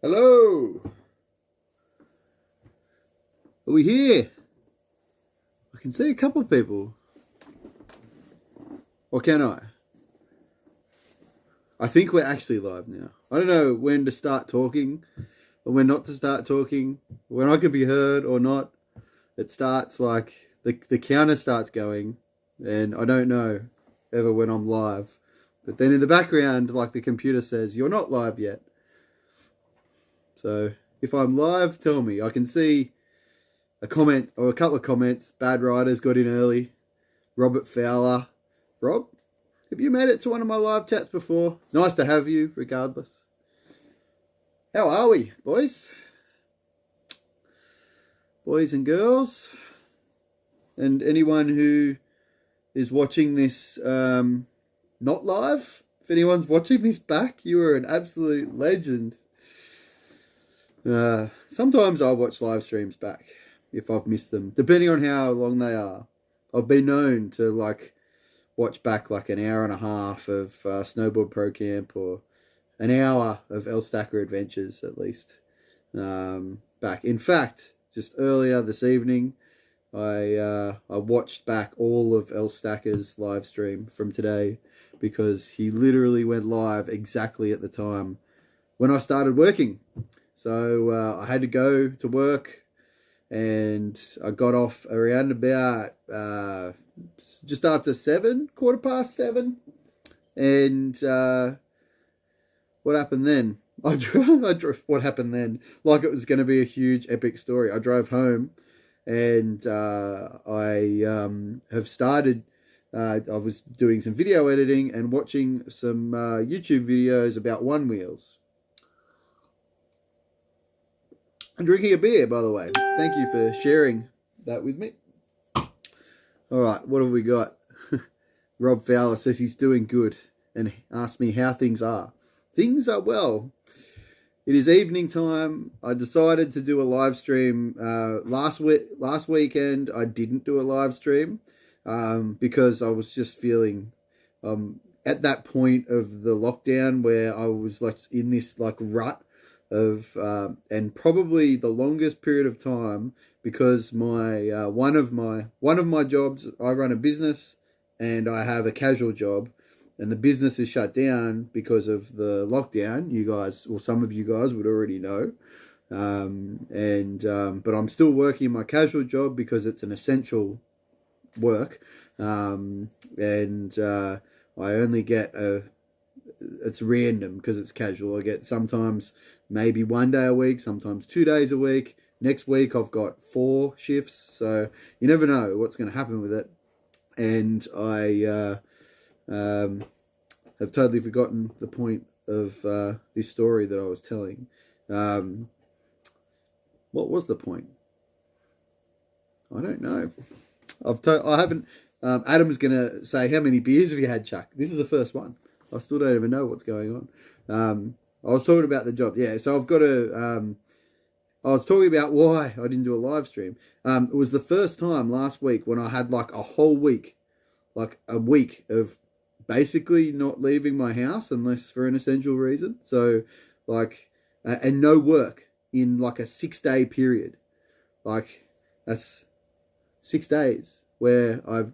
Hello. Are we here? I can see a couple of people. Or can I? I think we're actually live now. I don't know when to start talking or when not to start talking, when I can be heard or not. It starts like the counter starts going, and I don't know ever when I'm live. But then in the background, like the computer says, you're not live yet. So if I'm live, tell me. I can see a comment or a couple of comments. Bad Riders got in early. Robert Fowler. Rob, have you made it to one of my live chats before? It's nice to have you, regardless. How are we, boys? Boys and girls. And anyone who is watching this not live, if anyone's watching this back, you are an absolute legend. Sometimes I watch live streams back if I've missed them, depending on how long they are. I've been known to watch back like an hour and a half of Snowboard Pro Camp or an hour of El Stacker Adventures at least back. In fact, just earlier this evening, I watched back all of El Stacker's live stream from today because he literally went live exactly at the time when I started working. So I had to go to work, and I got off around about just after 7, 7:15. And what happened then? What happened then? Like it was going to be a huge epic story. I drove home, and I have started. I was doing some video editing and watching some YouTube videos about one wheels. I'm drinking a beer, by the way. Thank you for sharing that with me. All right, what have we got? Rob Fowler says he's doing good and asked me how things are. Things are well. It is evening time. I decided to do a live stream last weekend. I didn't do a live stream because I was just feeling at that point of the lockdown where I was like in this like rut of and probably the longest period of time because my one of my jobs, I run a business and I have a casual job, and the business is shut down because of the lockdown. You guys, or some of you guys would already know, but I'm still working my casual job because it's an essential work, and I only get it's random because it's casual. I get sometimes maybe 1 day a week, sometimes 2 days a week. Next week I've got 4 shifts, so you never know what's going to happen with it. And I have totally forgotten the point of this story that I was telling. What was the point? I don't know. I haven't. Adam's going to say, how many beers have you had, Chuck? This is the first one. I still don't even know what's going on. I was talking about the job. Yeah, so I've got to... I was talking about why I didn't do a live stream. It was the first time last week when I had like a whole week, like a week of basically not leaving my house unless for an essential reason. So like, and no work in like a 6-day period. Like that's 6 days where I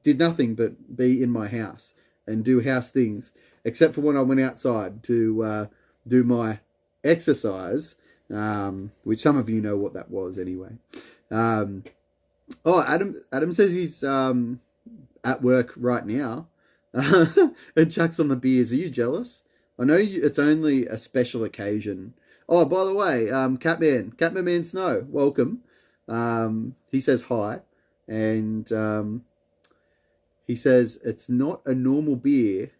did nothing but be in my house and do house things, except for when I went outside to do my exercise, which some of you know what that was anyway. Adam says he's at work right now. And Chuck's on the beers. Are you jealous? I know it's only a special occasion. Oh, by the way, Catman Snow, welcome. He says hi, and he says it's not a normal beer.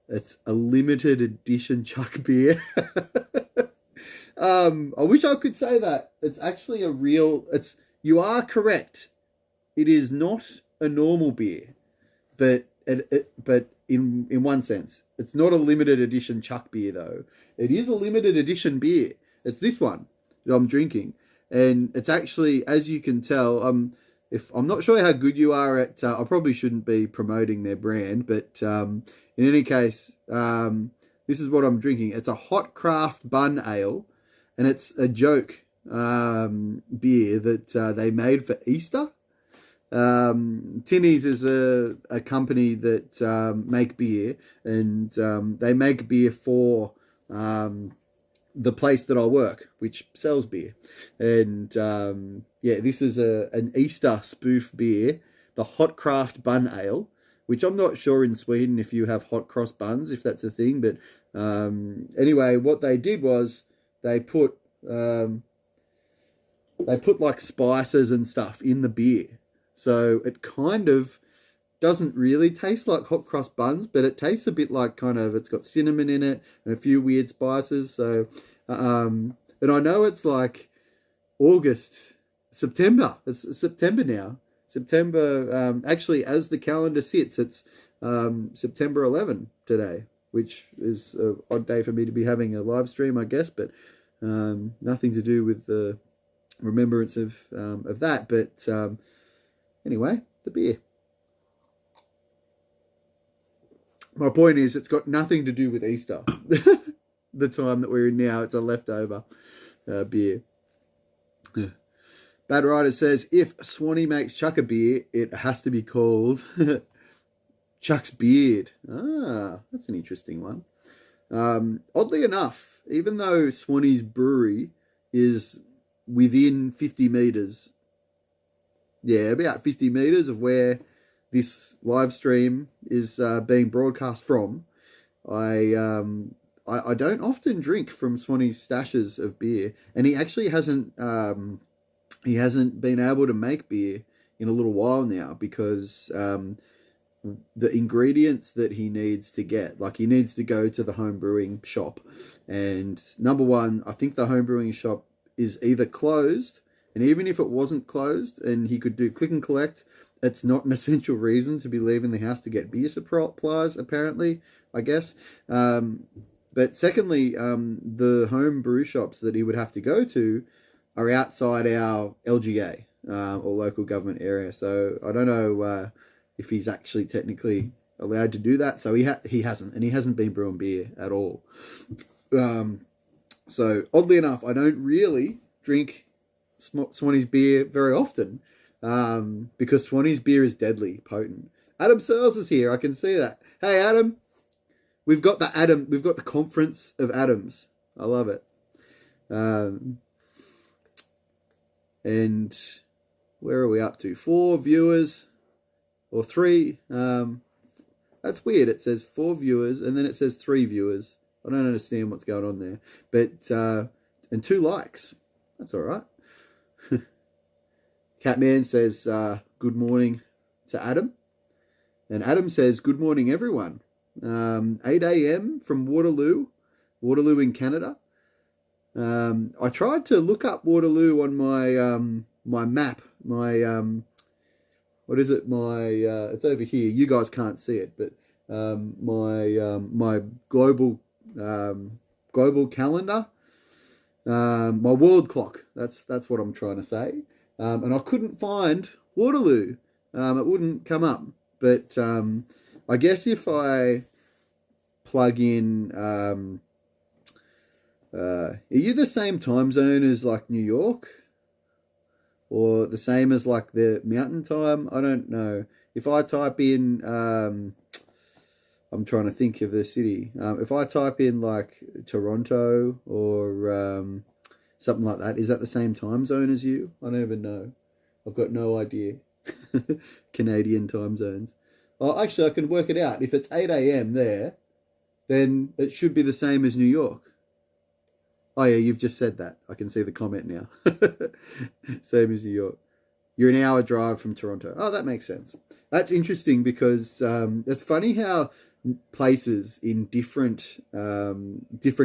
It's a limited edition Chuck beer. I wish I could say that. It's actually a real... You are correct. It is not a normal beer. But in one sense. It's not a limited edition Chuck beer, though. It is a limited edition beer. It's this one that I'm drinking. And it's actually, as you can tell... If I'm not sure how good you are at, I probably shouldn't be promoting their brand, but in any case, This is what I'm drinking. It's a hot craft bun ale, and it's a joke beer that they made for Easter. Tinnies is a company that make beer, and they make beer for the place that I work, which sells beer. And yeah, this is an Easter spoof beer, the Hot Craft Bun Ale, which I'm not sure in Sweden if you have hot cross buns, if that's a thing. But anyway, what they did was they put like spices and stuff in the beer. So it kind of doesn't really taste like hot cross buns, but it tastes a bit like it's got cinnamon in it and a few weird spices. So, and I know it's like September. It's September now. September, actually, as the calendar sits, it's September 11 today, which is an odd day for me to be having a live stream, I guess, but nothing to do with the remembrance of that. But anyway, the beer. My point is, it's got nothing to do with Easter. The time that we're in now, it's a leftover beer. Bad Rider says, if Swanee makes Chuck a beer, it has to be called Chuck's Beard. Ah, that's an interesting one. Oddly enough, even though Swanee's brewery is within 50 metres, about 50 metres of where this live stream is being broadcast from, I don't often drink from Swanee's stashes of beer, and he actually hasn't been able to make beer in a little while now because the ingredients that he needs to get, like he needs to go to the home brewing shop, and number one, I think the home brewing shop is either closed, and even if it wasn't closed and he could do click and collect, it's not an essential reason to be leaving the house to get beer supplies, apparently, I guess. But secondly, the home brew shops that he would have to go to are outside our LGA, or local government area. So I don't know if he's actually technically allowed to do that. So he hasn't, and he hasn't been brewing beer at all. So oddly enough, I don't really drink Swanee's beer very often, because Swanee's beer is deadly potent. Adam Searles is here. I can see that. Hey, Adam. We've got the conference of Adams. I love it. And where are we up to? 4 viewers or 3. That's weird. It says 4 viewers and then it says 3 viewers. I don't understand what's going on there. But and 2 likes. That's all right. Catman says good morning to Adam. And Adam says good morning everyone. 8 a.m. from Waterloo in Canada. I tried to look up Waterloo on my my map. My what is it? My it's over here. You guys can't see it, but my global calendar. My world clock. That's what I'm trying to say. And I couldn't find Waterloo. It wouldn't come up. But I guess if I plug in, are you the same time zone as like New York? Or the same as like the mountain time? I don't know. If I type in, I'm trying to think of the city. If I type in like Toronto or something like that, is that the same time zone as you? I don't even know. I've got no idea. Canadian time zones. Oh, actually, I can work it out. If it's 8 a.m. there, then it should be the same as New York. Oh, yeah, you've just said that. I can see the comment now. Same as New York. You're an hour drive from Toronto. Oh, that makes sense. That's interesting because it's funny how places in different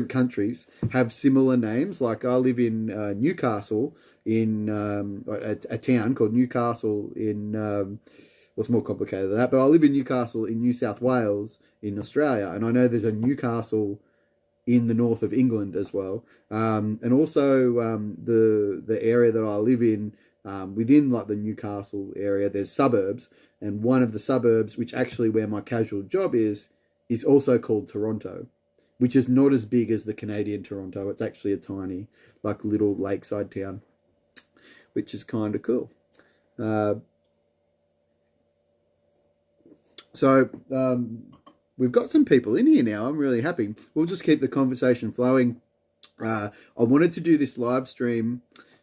countries have similar names. Like I live in Newcastle, in a town called Newcastle in... It's more complicated than that, but I live in Newcastle in New South Wales in Australia, and I know there's a Newcastle in the north of England as well, and also the area that I live in, within like the Newcastle area, there's suburbs, and one of the suburbs, which actually where my casual job is also called Toronto. which is not as big as the Canadian Toronto. It's actually a tiny, like, little lakeside town, which is kind of cool. So we've got some people in here now. I'm really happy. We'll just keep the conversation flowing. I wanted to do this live stream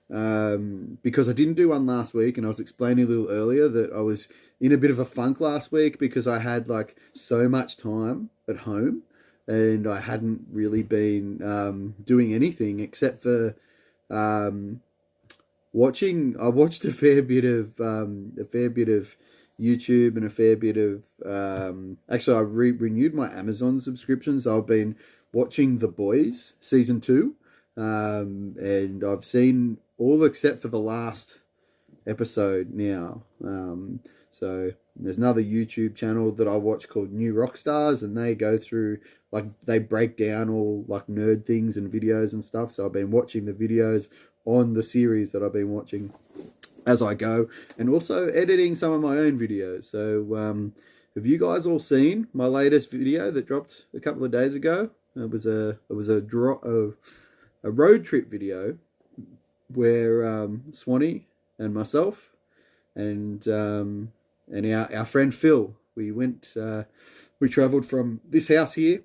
because I didn't do one last week, and I was explaining a little earlier that I was in a bit of a funk last week because I had like so much time at home and I hadn't really been doing anything except for watching. I watched a fair bit of YouTube and a fair bit of actually I renewed my Amazon subscriptions. I've been watching The Boys season 2, and I've seen all except for the last episode now. So there's another YouTube channel that I watch called New Rockstars, and they go through, like, they break down all like nerd things and videos and stuff. So I've been watching the videos on the series that I've been watching as I go, and also editing some of my own videos. So have you guys all seen my latest video that dropped a couple of days ago? It was a road trip video where Swanee and myself and our friend Phil, we travelled from this house here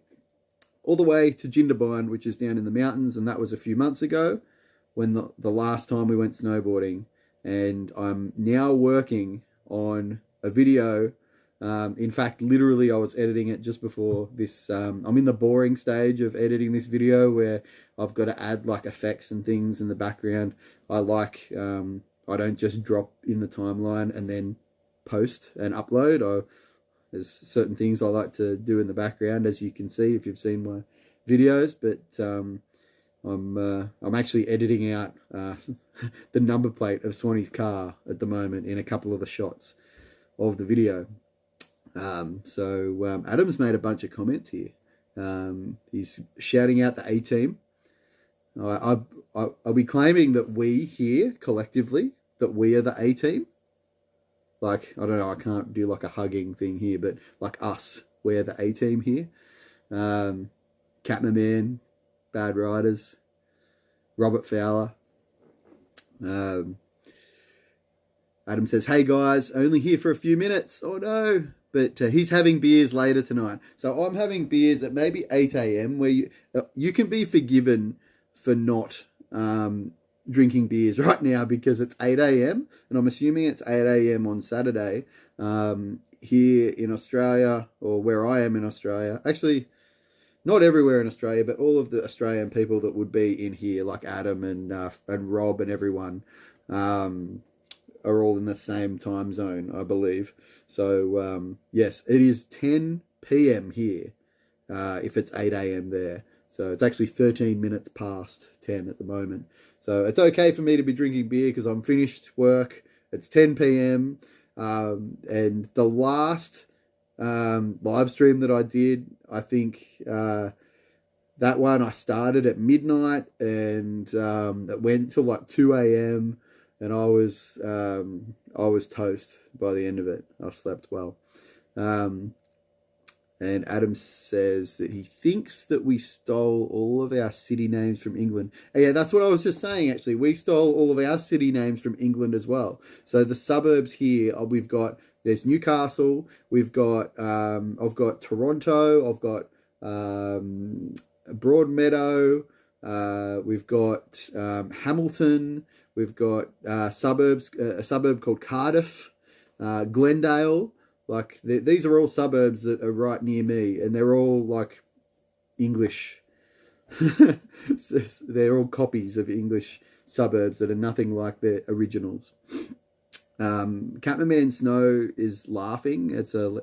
all the way to Jindabyne, which is down in the mountains, and that was a few months ago when the last time we went snowboarding. And I'm now working on a video. In fact, literally, I was editing it just before this. I'm in the boring stage of editing this video where I've got to add like effects and things in the background. I don't just drop in the timeline and then post and upload. There's certain things I like to do in the background, as you can see if you've seen my videos. But I'm actually editing out the number plate of Swanee's car at the moment in a couple of the shots of the video. So Adam's made a bunch of comments here. He's shouting out the A-team. Are we claiming that we here collectively, that we are the A-team? Like, I don't know, I can't do like a hugging thing here, but like us, we're the A-team here. Catman, Bad Riders, Robert Fowler. Adam says, hey guys, only here for a few minutes. Oh no. But he's having beers later tonight. So I'm having beers at maybe 8 a.m. where you can be forgiven for not drinking beers right now because it's 8 a.m. and I'm assuming it's 8 a.m. on Saturday here in Australia, or where I am in Australia. Actually, not everywhere in Australia, but all of the Australian people that would be in here, like Adam and Rob and everyone, are all in the same time zone, I believe. So, yes, it is 10 p.m. here, if it's 8 a.m. there. So it's actually 13 minutes past 10 at the moment. So it's okay for me to be drinking beer because I'm finished work. It's 10 p.m. And the last live stream that I did, I think that one I started at midnight, and it went till like 2 a.m. and I was toast by the end of it. I slept well. And Adam says that he thinks that we stole all of our city names from England. Yeah, that's what I was just saying, actually. We stole all of our city names from England as well. So the suburbs here, there's Newcastle, I've got Toronto, I've got Broadmeadow, we've got Hamilton, we've got a suburb called Cardiff, Glendale. Like, these are all suburbs that are right near me, and they're all like English. They're all copies of English suburbs that are nothing like their originals. Catman Snow is laughing. It's a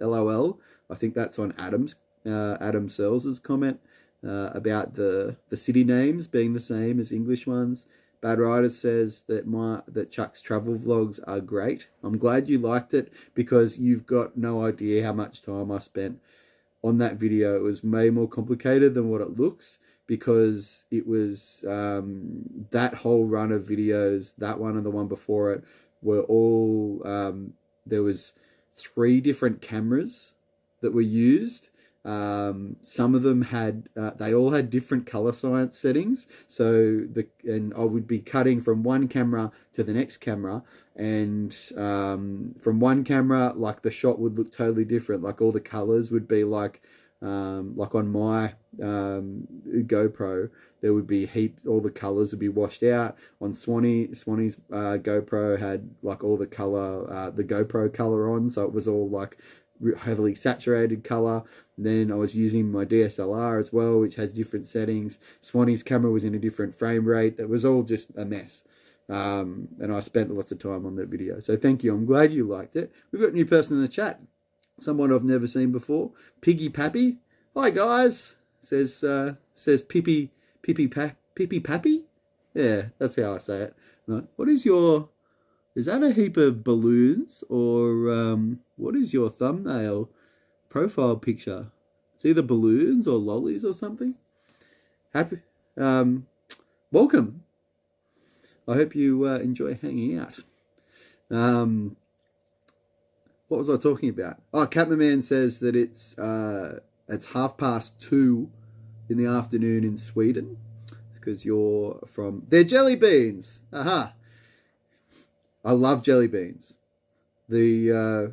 LOL. I think that's on Adam Searles' comment about the city names being the same as English ones. Bad Rider says that Chuck's travel vlogs are great. I'm glad you liked it because you've got no idea how much time I spent on that video. It was way more complicated than what it looks because it was that whole run of videos, that one and the one before it, were all, there was 3 different cameras that were used. Some of them had, they all had different color science settings. So and I would be cutting from one camera to the next camera, and from one camera, like the shot would look totally different. Like all the colors would be like on my GoPro, there would be all the colors would be washed out. On Swanee's GoPro had like all the color, the GoPro color on, so it was all like heavily saturated color. And then I was using my DSLR as well, which has different settings. Swanee's camera was in a different frame rate. It was all just a mess. And I spent lots of time on that video. So thank you. I'm glad you liked it. We've got a new person in the chat. Someone I've never seen before. Piggy Pappy. Hi guys. Says Pippy Pappy? Yeah, that's how I say it. Right. What is that a heap of balloons, or what is your thumbnail profile picture? It's either balloons or lollies or something. Happy welcome. I hope you enjoy hanging out. What was I talking about? Oh, Catman says that it's 2:30 in the afternoon in Sweden. It's because you're from... They're jelly beans! Aha! I love jelly beans. The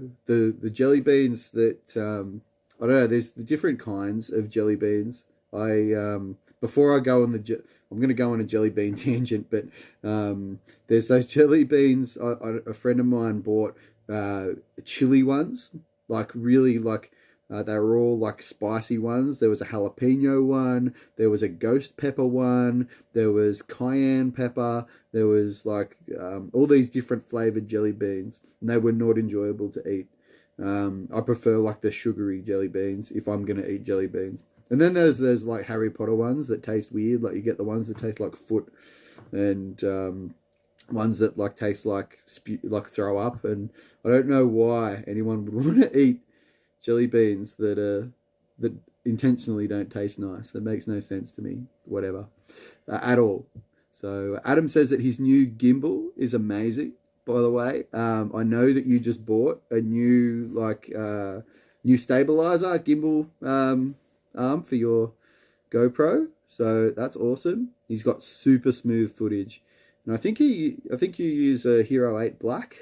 jelly beans that... I don't know, there's the different kinds of jelly beans. Before I go on I'm going to go on a jelly bean tangent, but there's those jelly beans. A friend of mine bought chili ones, like really like they were all like spicy ones. There was a jalapeno one, there was a ghost pepper one, there was cayenne pepper, there was like all these different flavored jelly beans, and they were not enjoyable to eat. I prefer like the sugary jelly beans if I'm going to eat jelly beans. And then there's like Harry Potter ones that taste weird. Like you get the ones that taste like foot, and ones that like taste like throw up. And I don't know why anyone would want to eat jelly beans that intentionally don't taste nice. It makes no sense to me. Whatever, at all. So Adam says that his new gimbal is amazing. By the way, I know that you just bought a new new stabilizer gimbal arm for your GoPro, so that's awesome. He's got super smooth footage, and I think you use a Hero 8 Black,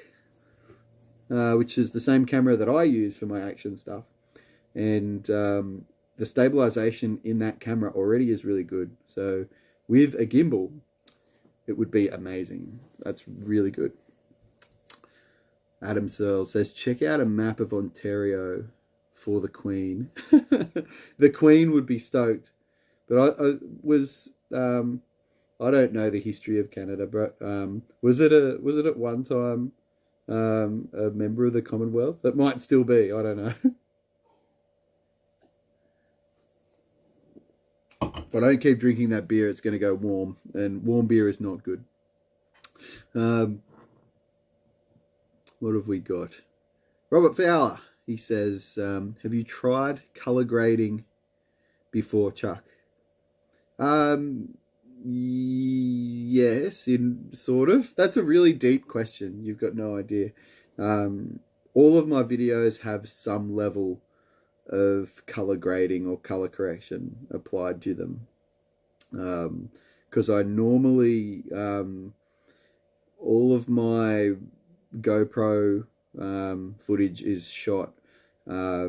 which is the same camera that I use for my action stuff, and the stabilization in that camera already is really good. So with a gimbal, it would be amazing. That's really good. Adam Searle says, check out a map of Ontario for the Queen. The Queen would be stoked. But I don't know the history of Canada, but was it at one time a member of the Commonwealth? That might still be, I don't know. If I don't keep drinking that beer, it's going to go warm, and warm beer is not good. What have we got? Robert Fowler, he says, have you tried colour grading before, Chuck? Yes, sort of. That's a really deep question. You've got no idea. All of my videos have some level of colour grading or colour correction applied to them. Because I normally, all of my GoPro footage is shot I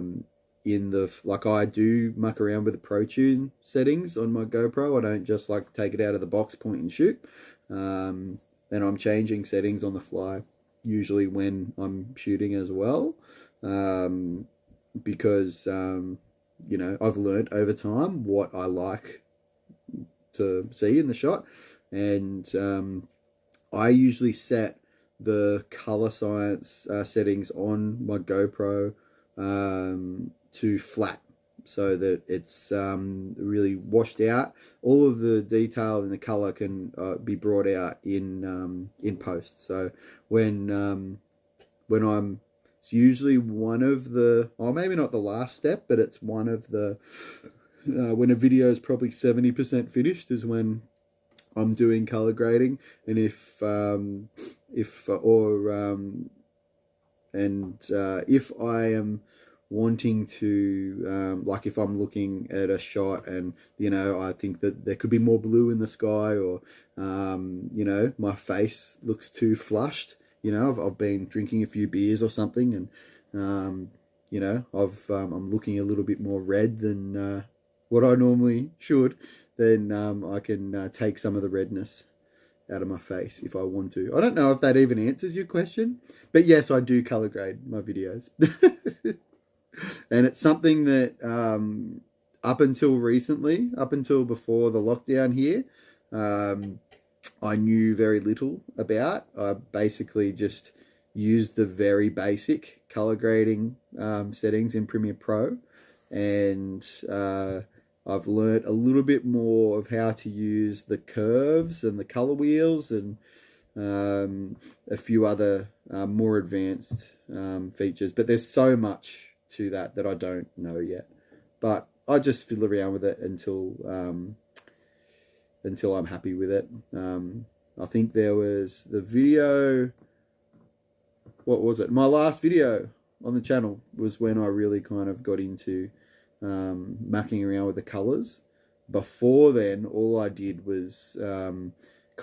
do muck around with the ProTune settings on my GoPro. I don't just like take it out of the box, point and shoot. And I'm changing settings on the fly, usually when I'm shooting as well, because I've learned over time what I like to see in the shot, and I usually set the color science settings on my GoPro to flat, so that it's really washed out. All of the detail and the color can be brought out in post. So when I'm, it's usually one of the, or maybe not the last step, but it's one of the, when a video is probably 70% finished is when I'm doing color grading. And if I am wanting to, like if I'm looking at a shot and, you know, I think that there could be more blue in the sky, or, you know, my face looks too flushed, you know, I've been drinking a few beers or something, and, you know, I'm looking a little bit more red than what I normally should, then I can take some of the redness out of my face if I want to. I don't know if that even answers your question, but yes, I do color grade my videos. And it's something that up until recently, up until before the lockdown here, I knew very little about. I basically just used the very basic color grading settings in Premiere Pro, and I've learned a little bit more of how to use the curves and the color wheels, and a few other more advanced features. But there's so much to that I don't know yet. But I just fiddle around with it until I'm happy with it. I think there was the video. What was it? My last video on the channel was when I really kind of got into mucking around with the colors. Before then, all I did was kind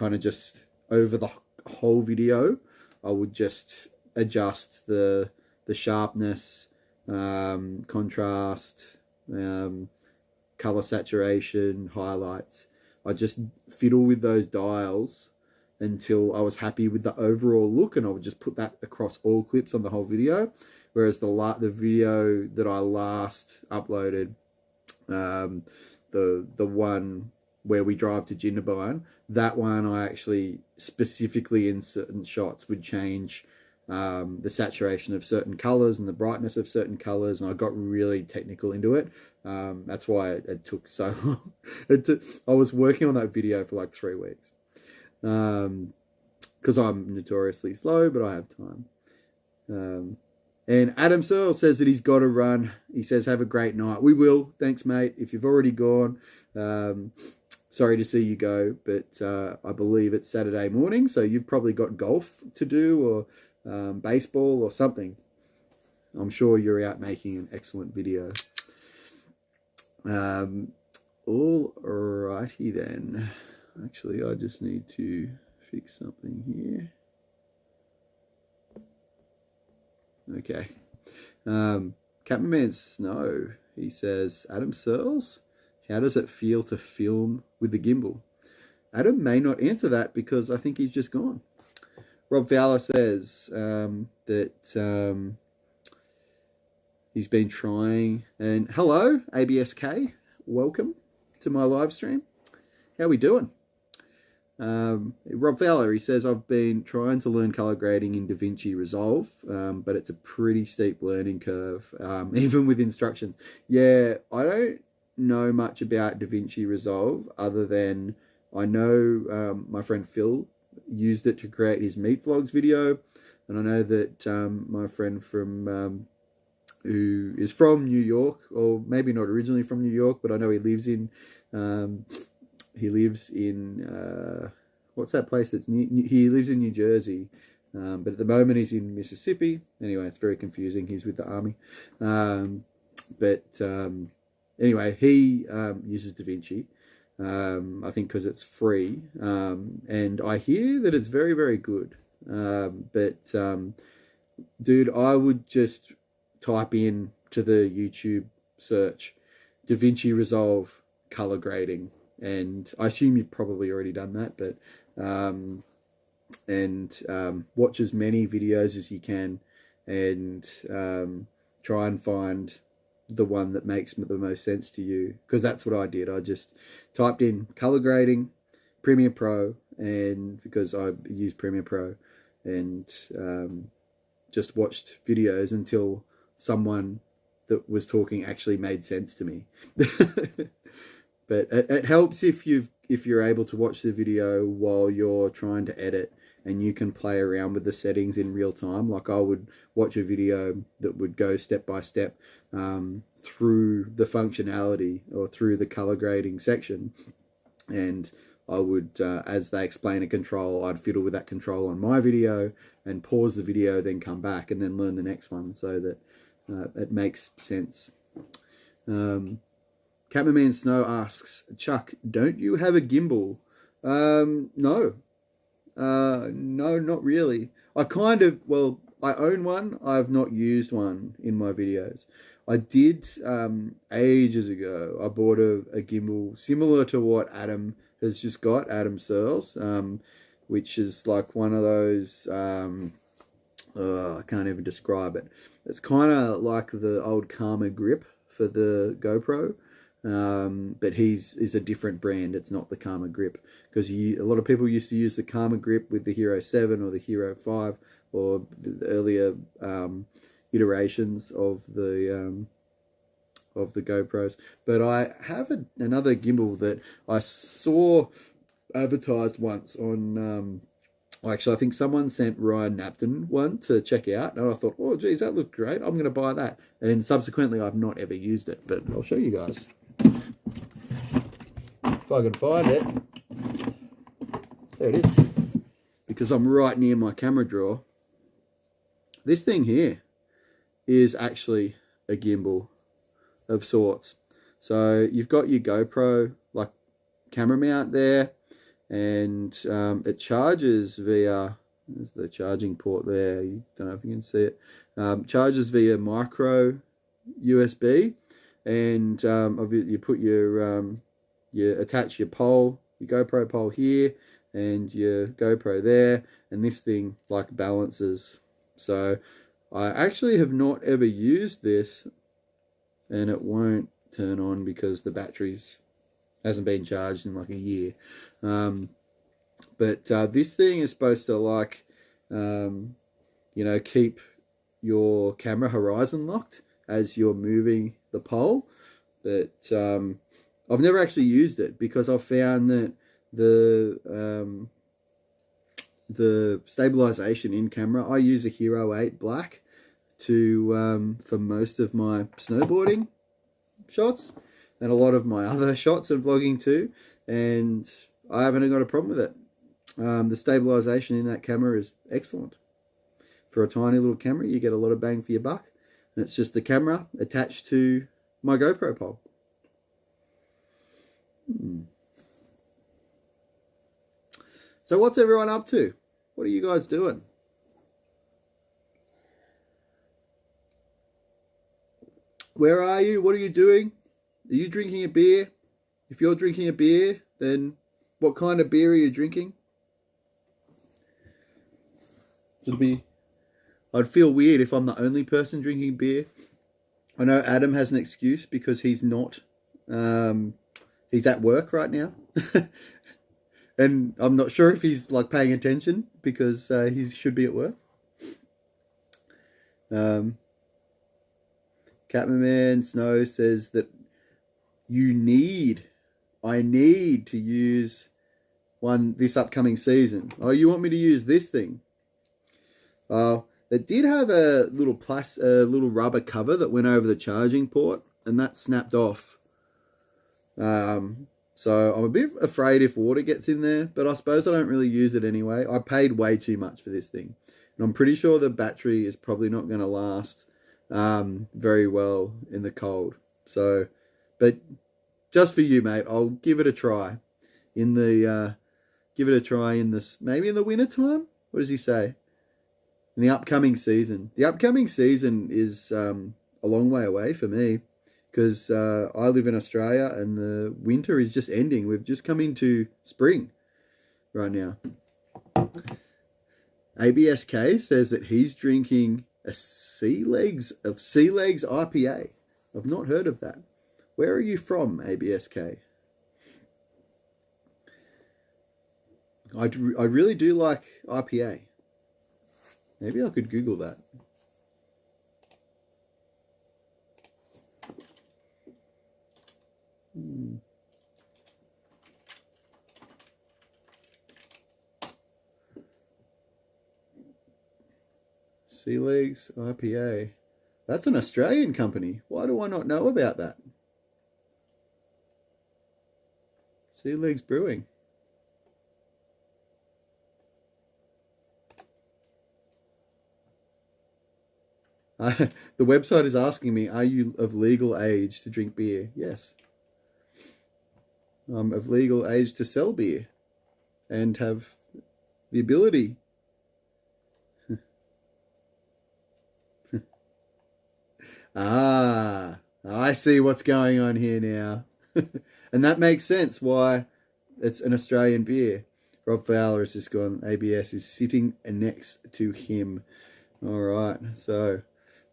of just over the whole video, I would just adjust the sharpness, contrast, color saturation, highlights. I just fiddle with those dials until I was happy with the overall look, and I would just put that across all clips on the whole video. Whereas the video that I last uploaded, the one where we drive to Jindabyne, that one I actually specifically in certain shots would change the saturation of certain colors and the brightness of certain colors, and I got really technical into it. That's why it took so long. I was working on that video for like 3 weeks, because I'm notoriously slow, but I have time. And Adam Searle says that he's got to run. He says, have a great night. We will. Thanks, mate. If you've already gone, sorry to see you go, but I believe it's Saturday morning, so you've probably got golf to do, or baseball or something. I'm sure you're out making an excellent video. All righty then. Actually, I just need to fix something here. Okay. Captain Snow, he says, Adam Searles, how does it feel to film with the gimbal? Adam may not answer that because I think he's just gone. Rob Fowler says that he's been trying, and hello, ABSK, welcome to my live stream. How we doing? Rob Fowler, he says, I've been trying to learn color grading in DaVinci Resolve, but it's a pretty steep learning curve, even with instructions. Yeah, I don't know much about DaVinci Resolve other than I know my friend Phil used it to create his meat vlogs video, and I know that my friend from who is from New York, or maybe not originally from New York, but I know he lives in what's that place that's he lives in New Jersey, but at the moment he's in Mississippi. Anyway, it's very confusing. He's with the army, anyway, he uses DaVinci, I think because it's free, and I hear that it's very, very good. Dude, I would just type in to the YouTube search DaVinci Resolve color grading, and I assume you've probably already done that, but watch as many videos as you can, and try and find the one that makes the most sense to you, because that's what I did. I just typed in color grading, Premiere Pro, and because I use Premiere Pro, and just watched videos until someone that was talking actually made sense to me. But it helps if you're able to watch the video while you're trying to edit, and you can play around with the settings in real time. Like I would watch a video that would go step by step through the functionality or through the color grading section, and I would, as they explain a control, I'd fiddle with that control on my video and pause the video, then come back and then learn the next one, so that it makes sense. Catman Snow asks, Chuck, don't you have a gimbal? No. No, not really. I own one. I've not used one in my videos. I did ages ago. I bought a gimbal similar to what Adam has just got, Adam Searles, which is like one of those, I can't even describe it. It's kind of like the old Karma grip for the GoPro. But is a different brand. It's not the Karma grip, because a lot of people used to use the Karma grip with the Hero 7 or the Hero 5 or the earlier iterations of the GoPros. But I have another gimbal that I saw advertised once on. Actually, I think someone sent Ryan Napton one to check out, and I thought, oh, geez, that looked great. I'm going to buy that. And subsequently, I've not ever used it, but I'll show you guys. If I can find it. There it is. Because I'm right near my camera drawer. This thing here is actually a gimbal of sorts. So you've got your GoPro like camera mount there, and it charges via, there's the charging port there, you don't know if you can see it, charges via micro USB, and you put you attach your pole, your GoPro pole here, and your GoPro there, and this thing like balances. So I actually have not ever used this, and it won't turn on because the batteries hasn't been charged in like a year. But this thing is supposed to like, keep your camera horizon locked as you're moving the pole. But I've never actually used it because I've found that the stabilization in camera, I use a Hero 8 Black for most of my snowboarding shots and a lot of my other shots and vlogging too, and I haven't got a problem with it. The stabilization in that camera is excellent. For a tiny little camera, you get a lot of bang for your buck, and it's just the camera attached to my GoPro pole. So what's everyone up to? What are you guys doing? Where are you? What are you doing? Are you drinking a beer? If you're drinking a beer, then what kind of beer are you drinking? I'd feel weird if I'm the only person drinking beer. I know Adam has an excuse because he's not. He's at work right now. And I'm not sure if he's like paying attention because he should be at work. Catman Snow says that I need to use one this upcoming season. Oh, you want me to use this thing? It did have a little rubber cover that went over the charging port, and that snapped off. So I'm a bit afraid if water gets in there, but I suppose I don't really use it anyway. I paid way too much for this thing, and I'm pretty sure the battery is probably not going to last very well in the cold. So, but just for you, mate, I'll give it a try in the maybe in the winter time. What does he say? In the upcoming season. The upcoming season is a long way away for me because I live in Australia and the winter is just ending. We've just come into spring right now. ABSK says that he's drinking a Sea Legs IPA. I've not heard of that. Where are you from, ABSK? I really do like IPA. Maybe I could Google that. Sea Legs IPA. That's an Australian company. Why do I not know about that? Sea Legs Brewing. The website is asking me, are you of legal age to drink beer? Yes. I'm of legal age to sell beer and have the ability. Ah, I see what's going on here now. And that makes sense why it's an Australian beer. Rob Fowler has just gone, ABS is sitting next to him. All right, so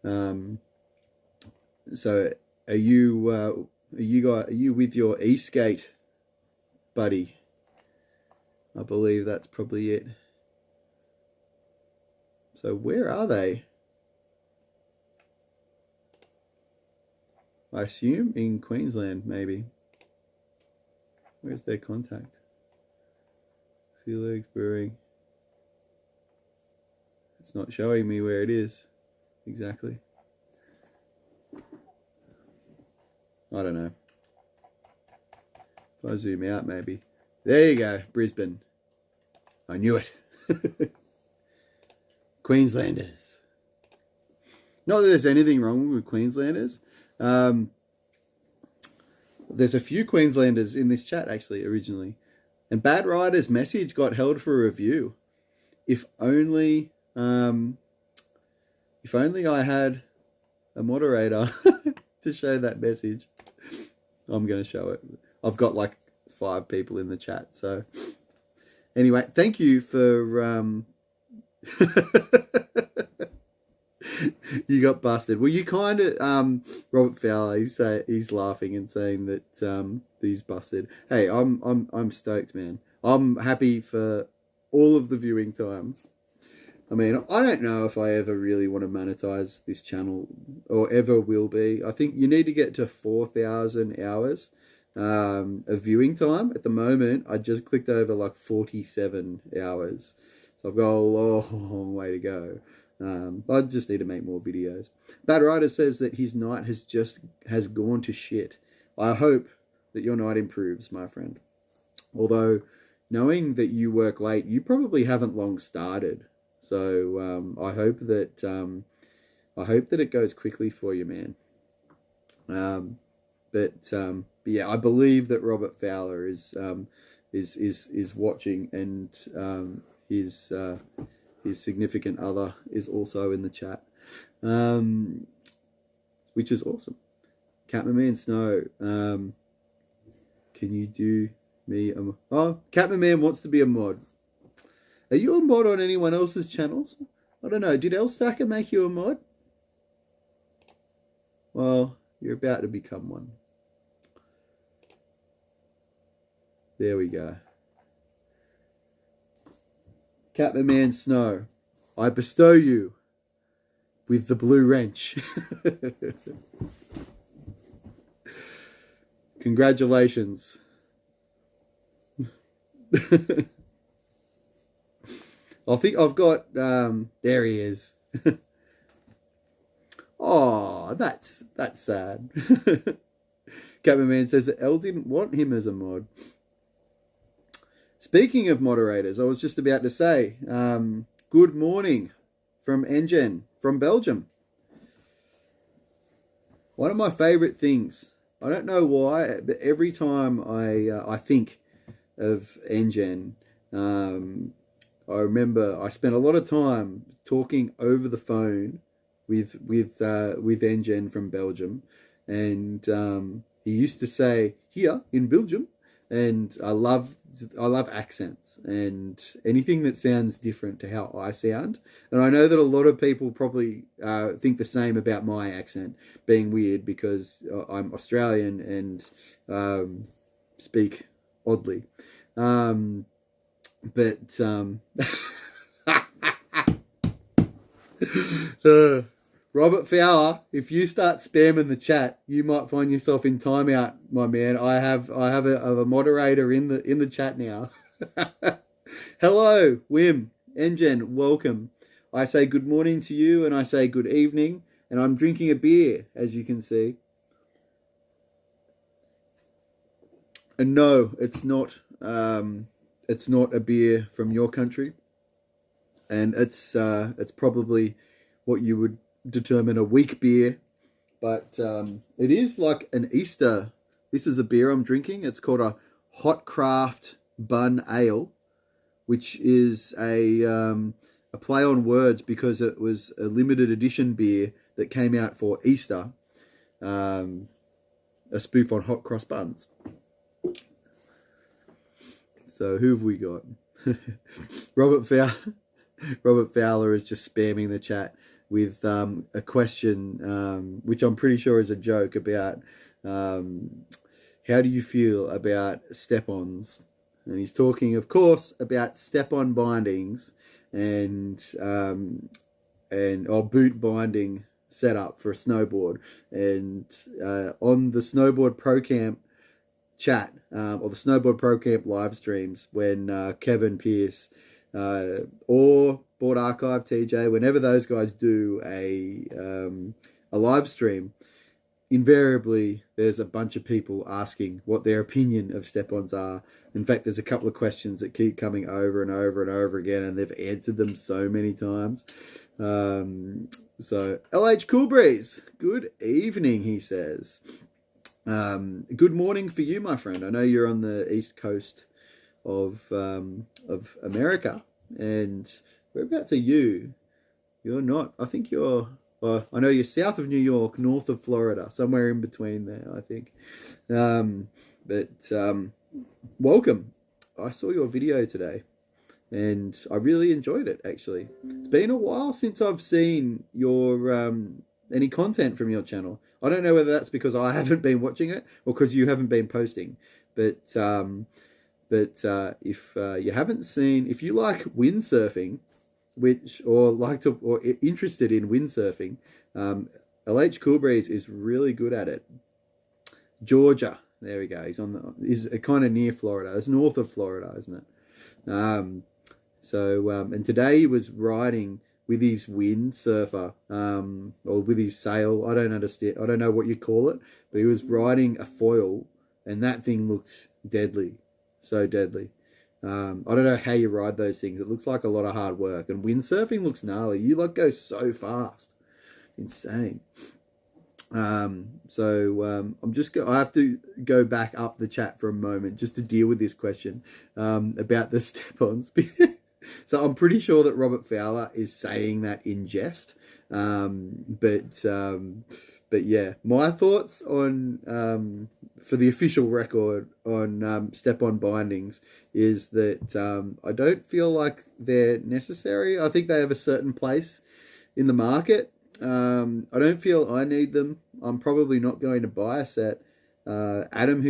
so are you with your e-skate buddy? I believe that's probably it. So where are they? I assume in Queensland, maybe. Where's their contact? Sea Legs Brewing. It's not showing me where it is exactly. I don't know. If I zoom out, maybe. There you go, Brisbane. I knew it. Queenslanders. Not that there's anything wrong with Queenslanders. There's a few Queenslanders in this chat, actually, originally. And Bad Rider's message got held for review. If only I had a moderator to show that message. I'm going to show it. I've got like 5 people in the chat. So anyway, thank you for... You got busted. Well, you kind of... Robert Fowler, he's laughing and saying that he's busted. Hey, I'm stoked, man. I'm happy for all of the viewing time. I mean, I don't know if I ever really want to monetize this channel or ever will be. I think you need to get to 4,000 hours of viewing time. At the moment, I just clicked over like 47 hours. So I've got a long way to go. I just need to make more videos. Bad Rider says that his night has gone to shit. I hope that your night improves, my friend. Although, knowing that you work late, you probably haven't long started. So I hope that it goes quickly for you, man. But yeah, I believe that Robert Fowler is watching, and his significant other is also in the chat, which is awesome. Catman Snow, can you do me a... Oh, Catman Man wants to be a mod. Are you a mod on anyone else's channels? I don't know. Did Elstacker make you a mod? Well, you're about to become one. There we go. Catman Snow, I bestow you with the blue wrench. Congratulations. I think I've got, there he is. Oh, that's sad. Catman Man says that Elle didn't want him as a mod. Speaking of moderators, I was just about to say, good morning from Engen, from Belgium. One of my favorite things, I don't know why, but every time I think of Engen, I remember I spent a lot of time talking over the phone with Engen from Belgium, and he used to say, here in Belgium, and I love accents and anything that sounds different to how I sound. And I know that a lot of people probably think the same about my accent being weird because I'm Australian and speak oddly. Robert Fowler, if you start spamming the chat, you might find yourself in timeout, my man. I have a moderator in the chat now. Hello, Wim, Engen, welcome. I say good morning to you, and I say good evening, and I'm drinking a beer, as you can see. And no, it's not a beer from your country, and it's probably what you would determine a weak beer, but it is like an Easter. This is the beer I'm drinking. It's called a Hot Craft Bun Ale, which is a play on words because it was a limited edition beer that came out for Easter, a spoof on hot cross buns. So who have we got? Robert Fowler is just spamming the chat with a question, which I'm pretty sure is a joke about how do you feel about step-ons? And he's talking, of course, about step-on bindings and boot binding setup for a snowboard. And on the Snowboard Pro Camp chat or the Snowboard Pro Camp live streams, when Kevin Pierce or Board Archive TJ, whenever those guys do a live stream, invariably there's a bunch of people asking what their opinion of step-ons are. In fact, there's a couple of questions that keep coming over and over and over again, and they've answered them so many times. So LH Coolbreeze, good evening, he says. Good morning for you, my friend. I know you're on the east coast of America, and whereabouts are you? You're not. I think you're. I know you're south of New York, north of Florida, somewhere in between there, I think. Welcome. I saw your video today, and I really enjoyed it, actually. It's been a while since I've seen your any content from your channel. I don't know whether that's because I haven't been watching it or because you haven't been posting. But if you haven't seen, if you like windsurfing, or interested in windsurfing, LH Coolbreeze is really good at it. Georgia, there we go. He's kind of near Florida. It's north of Florida, isn't it? And today he was riding with his windsurfer, or with his sail. I don't understand. I don't know what you call it, but he was riding a foil, and that thing looked deadly, so deadly. I don't know how you ride those things. It looks like a lot of hard work, and windsurfing looks gnarly. You go so fast, insane. I have to go back up the chat for a moment just to deal with this question about the step-ons. So I'm pretty sure that Robert Fowler is saying that in jest. But yeah, my thoughts on for the official record on step-on bindings is that I don't feel like they're necessary. I think they have a certain place in the market. I don't feel I need them. I'm probably not going to buy a set. Adam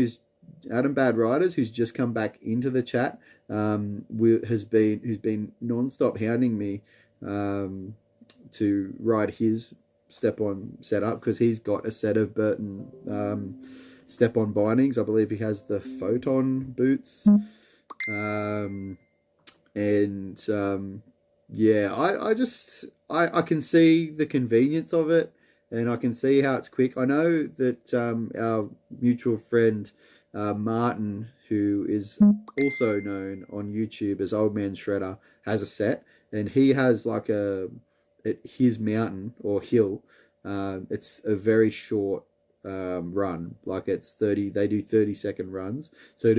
Bad Riders, who's just come back into the chat, who's been non-stop hounding me to ride his step-on setup because he's got a set of Burton step-on bindings. I believe he has the Photon boots. Yeah, I can see the convenience of it, and I can see how it's quick. I know that our mutual friend Martin, who is also known on YouTube as Old Man Shredder, has a set, and he has like his mountain or hill. It's a very short run, like it's 30. They do 30-second runs, so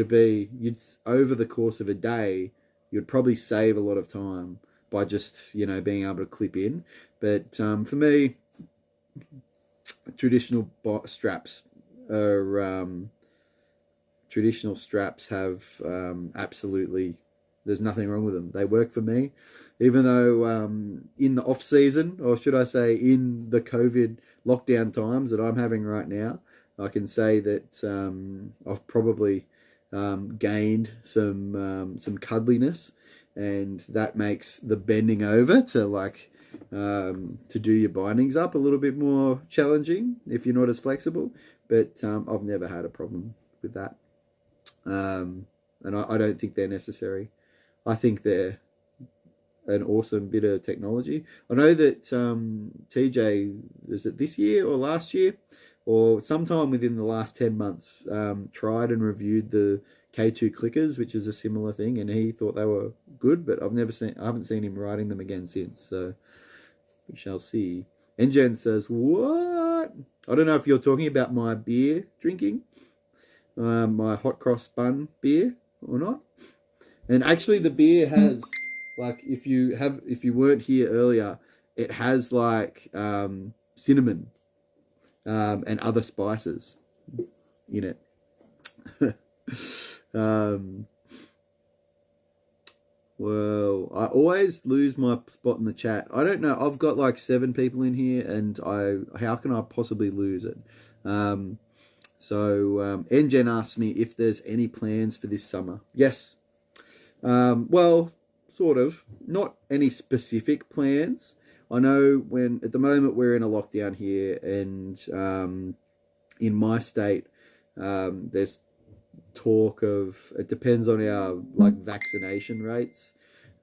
over the course of a day, you'd probably save a lot of time by just being able to clip in. But for me, traditional straps have absolutely, there's nothing wrong with them. They work for me, even though in the off season, or should I say in the COVID lockdown times that I'm having right now, I can say that I've probably gained some cuddliness, and that makes the bending over to to do your bindings up a little bit more challenging if you're not as flexible. But I've never had a problem with that. And I don't think they're necessary. I think they're an awesome bit of technology. I know that TJ, is it this year or last year, or sometime within the last 10 months, tried and reviewed the K2 clickers, which is a similar thing, and he thought they were good, but I haven't seen him riding them again since, so we shall see. Engen says, what? I don't know if you're talking about my beer drinking, my hot cross bun beer or not. And actually the beer has, like, if you weren't here earlier, it has like cinnamon and other spices in it. Well, I always lose my spot in the chat. I don't know. I've got like 7 people in here, and how can I possibly lose it? Engen asked me if there's any plans for this summer. Yes. Well, sort of. Not any specific plans. I know at the moment we're in a lockdown here, and in my state, there's talk of, it depends on our like vaccination rates.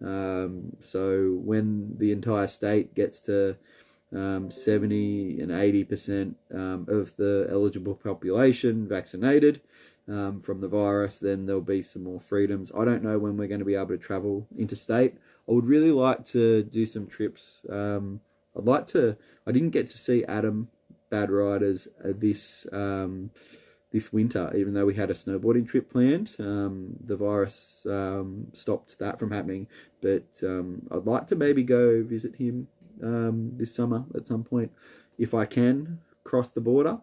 So when the entire state gets to 70 and 80% of the eligible population vaccinated from the virus, then there'll be some more freedoms. I don't know when we're going to be able to travel interstate. I would really like to do some trips. I didn't get to see Adam Bad Riders this winter, even though we had a snowboarding trip planned. The virus stopped that from happening, but I'd like to maybe go visit him this summer at some point, if I can cross the border,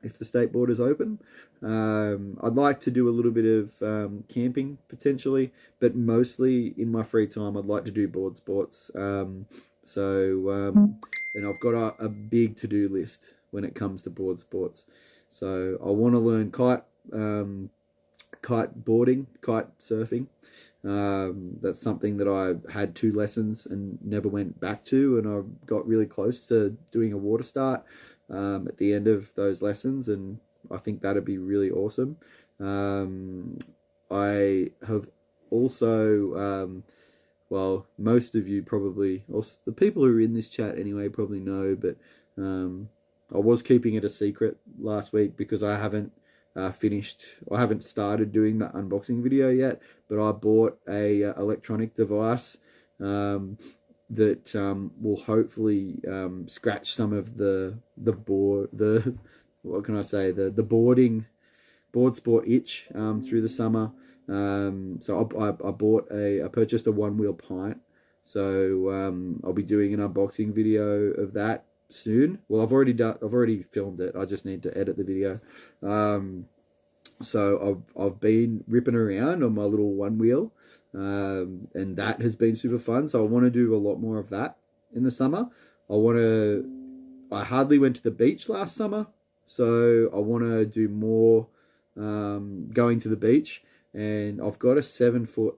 if the state border's open. I'd like to do a little bit of camping potentially, but mostly in my free time I'd like to do board sports. And I've got a big to-do list when it comes to board sports. So I want to learn kite boarding, kite surfing. That's something that I had 2 lessons and never went back to, and I got really close to doing a water start at the end of those lessons, and I think that'd be really awesome. I have also, well, most of you probably, or the people who are in this chat anyway, probably know, but I was keeping it a secret last week because I haven't started doing that unboxing video yet, but I bought a electronic device that will hopefully scratch some of the board sport itch through the summer. So I purchased a 1-wheel pint, so I'll be doing an unboxing video of that soon. Well, I've already filmed it. I just need to edit the video. So I've been ripping around on my little 1-wheel, and that has been super fun. So I want to do a lot more of that in the summer. I hardly went to the beach last summer, so I want to do more going to the beach. And I've got a 7-foot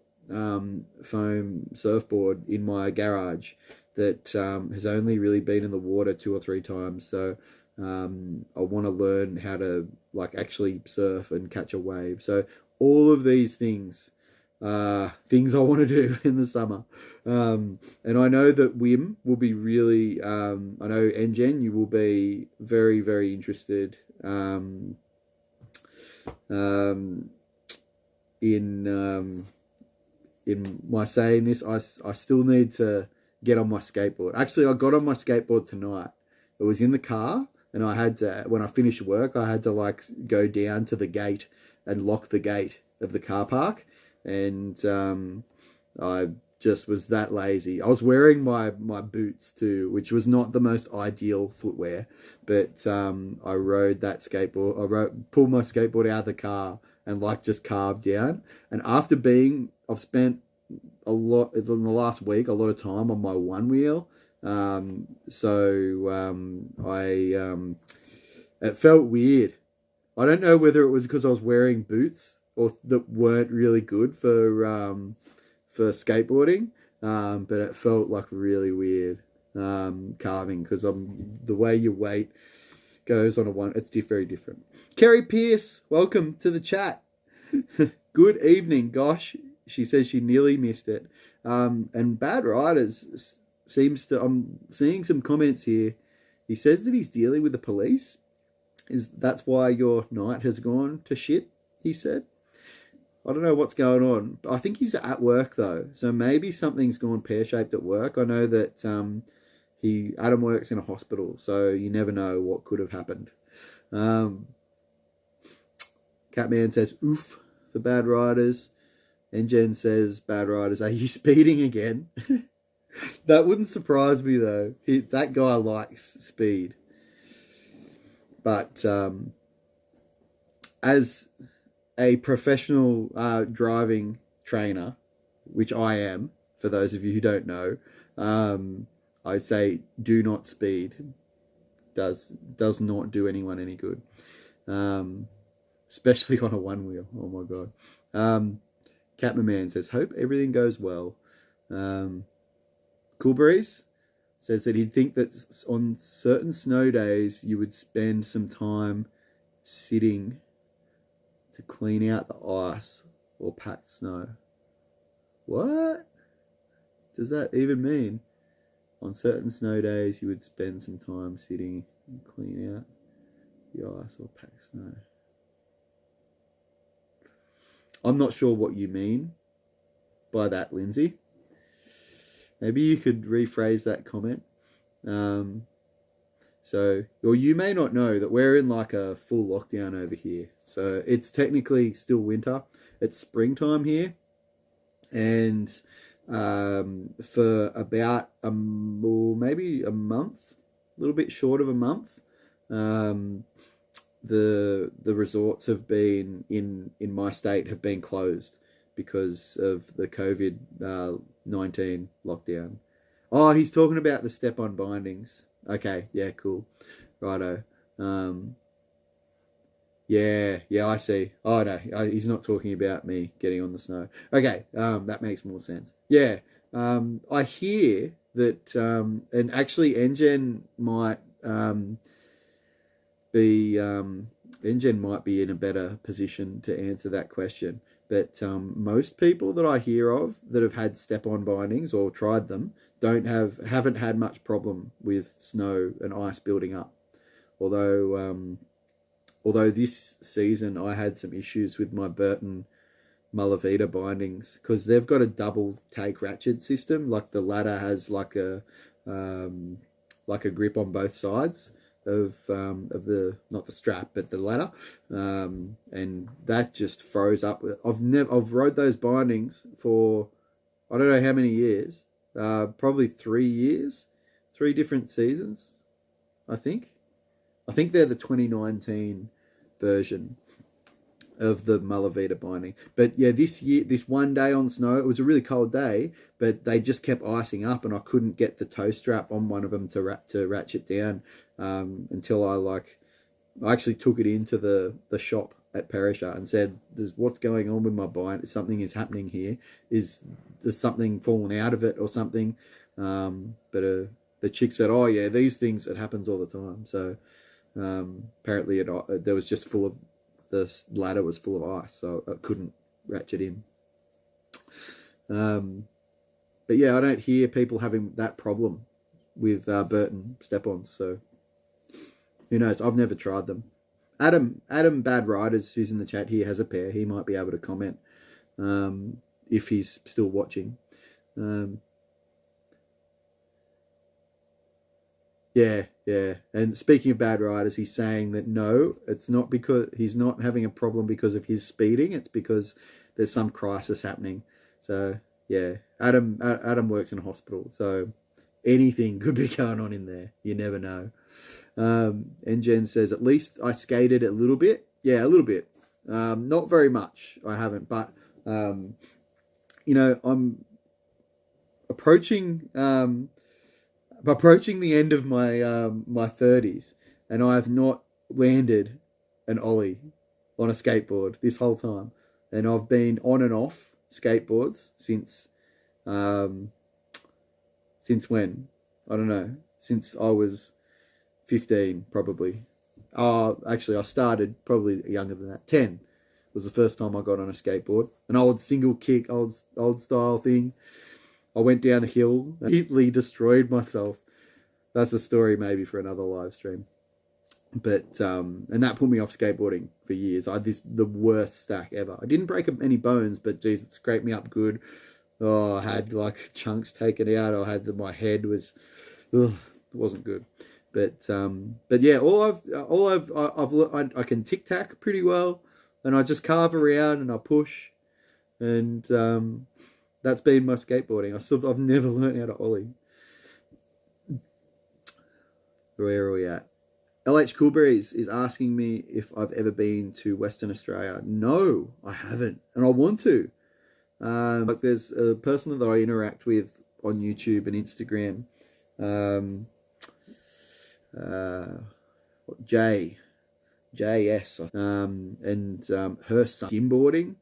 foam surfboard in my garage that has only really been in the water 2 or 3 times. So I want to learn how to like actually surf and catch a wave. So all of these things I want to do in the summer. And I know that Wim will be really, I know Engen, you will be very, very interested in my saying this. I still need to get on my skateboard. Actually, I got on my skateboard tonight. It was in the car, and I had to, when I finished work, I had to like go down to the gate and lock the gate of the car park. And I just was that lazy. I was wearing my boots too, which was not the most ideal footwear, but I rode that skateboard. Pulled my skateboard out of the car and like just carved down. And after I've spent a lot in the last week, a lot of time on my 1-wheel. It felt weird. I don't know whether it was because I was wearing boots or that weren't really good for skateboarding, but it felt like really weird carving, because the way your weight goes on it's very different. Kerry Pierce, welcome to the chat. Good evening. Gosh, she says she nearly missed it. And Bad Riders I'm seeing some comments here. He says that he's dealing with the police. That's why your night has gone to shit, he said. I don't know what's going on. I think he's at work though, so maybe something's gone pear-shaped at work. I know that Adam works in a hospital, so you never know what could have happened. Catman says oof for bad riders. Jen says bad riders. Are you speeding again? That wouldn't surprise me though. That guy likes speed. But as a professional driving trainer, which I am, for those of you who don't know, I say do not speed. Does not do anyone any good, especially on a one wheel. Oh my god. Catman Man says hope everything goes well. Cool Breeze says that he'd think that on certain snow days you would spend some time sitting to clean out the ice or pack snow. What does that even mean? On certain snow days you would spend some time sitting and clean out the ice or pack snow. I'm not sure what you mean by that, Lindsay. Maybe you could rephrase that comment. Or you may not know that we're in like a full lockdown over here. So it's technically still winter. It's springtime here. And for about maybe a month, a little bit short of a month, the resorts have been in my state have been closed because of the COVID-19 lockdown. Oh, he's talking about the step-on bindings. Okay, yeah, cool. Righto. Yeah, I see. Oh, no, he's not talking about me getting on the snow. Okay, that makes more sense. Yeah, I hear that, and actually Engen might be in a better position to answer that question. But most people that I hear of that have had step-on bindings or tried them haven't had much problem with snow and ice building up. Although this season I had some issues with my Burton Malavita bindings because they've got a double take ratchet system. Like the ladder has like a grip on both sides of the, not the strap but the ladder, and that just froze up. I've rode those bindings for I don't know how many years, probably 3 years, 3 different seasons. I think they're the 2019 version of the Malavita binding. But yeah, this one day on snow, it was a really cold day, but they just kept icing up and I couldn't get the toe strap on one of them to ratchet down until I actually took it into the shop at Perisher and said, what's going on with my bind? Something is happening here. There's something falling out of it or something? But the chick said, oh yeah, these things, it happens all the time. So apparently there was just full of, the ladder was full of ice, so it couldn't ratchet in. But yeah, I don't hear people having that problem with Burton step-ons, so who knows? I've never tried them. Adam Bad Riders, who's in the chat here, has a pair. He might be able to comment if he's still watching. Yeah. And speaking of bad riders, he's saying that no, it's not because he's not having a problem because of his speeding. It's because there's some crisis happening. So yeah, Adam works in a hospital, so anything could be going on in there. You never know. And Jen says, at least I skated a little bit. Yeah, a little bit. Not very much. I haven't, but I'm approaching the end of my my 30s, and I have not landed an ollie on a skateboard this whole time, and I've been on and off skateboards since when? I don't know, since I was 15 probably. Actually I started probably younger than that. 10 was the first time I got on a skateboard, an old single kick, old style thing. I went down the hill, completely destroyed myself. That's a story maybe for another live stream. But and that put me off skateboarding for years. I had the worst stack ever. I didn't break any bones, but geez, it scraped me up good. Oh, I had like chunks taken out. My head was, ugh, It wasn't good. But yeah, I can tic tac pretty well, and I just carve around and I push, and that's been my skateboarding. I've never learned how to ollie. Where are we at? LH Coolberries is asking me if I've ever been to Western Australia. No, I haven't, and I want to. Like there's a person that I interact with on YouTube and Instagram, um, JS, and her son skimboarding.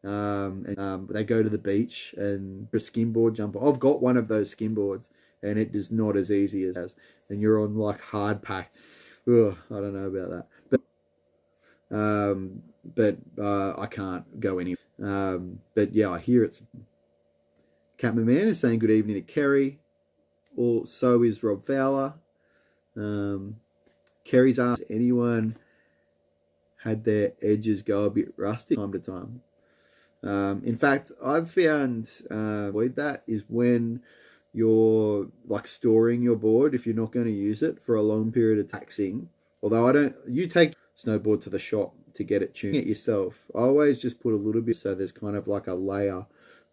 They go to the beach and a skimboard jumper. I've got one of those skimboards, and it is not as easy as, and you're on like hard packed. Ugh, I don't know about that, but I can't go anywhere. But yeah, I hear it's. Catman Man is saying good evening to Kerry. Or so is Rob Fowler. Kerry's asked anyone had their edges go a bit rusty time to time. In fact, I've found that is when you're like storing your board if you're not going to use it for a long period of taxing. Although you take snowboard to the shop to get it tuned it yourself. I always just put a little bit so there's kind of like a layer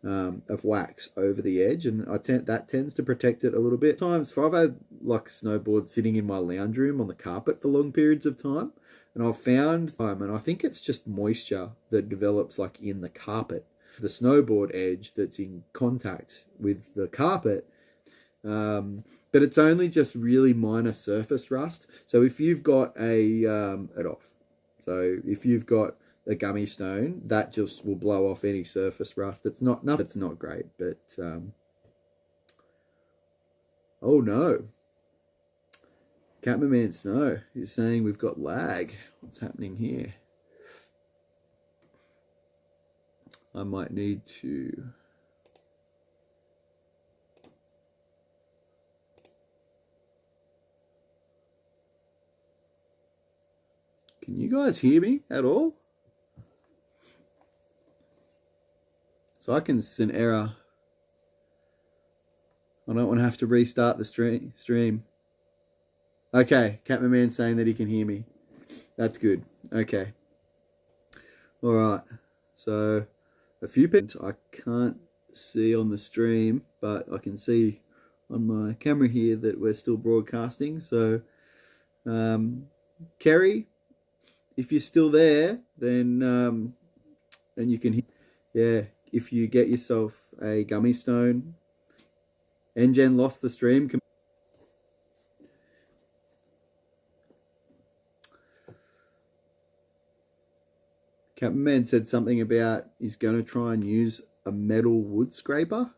of wax over the edge, and that tends to protect it a little bit. Sometimes I've had like snowboards sitting in my lounge room on the carpet for long periods of time, and I've found and I think it's just moisture that develops like in the carpet, the snowboard edge that's in contact with the carpet. But it's only just really minor surface rust. So if you've got if you've got a gummy stone, that just will blow off any surface rust. It's not great, but oh no. Catman Snow is saying we've got lag. What's happening here? I might need to. Can you guys hear me at all? So I can see an error. I don't want to have to restart the stream. Okay, Catman Man's saying that he can hear me. That's good. Okay. All right. So a few people I can't see on the stream, but I can see on my camera here that we're still broadcasting. So, Kerry, if you're still there, then you can hear. Yeah, if you get yourself a gummy stone. NGen lost the stream. Captain Man said something about he's going to try and use a metal wood scraper.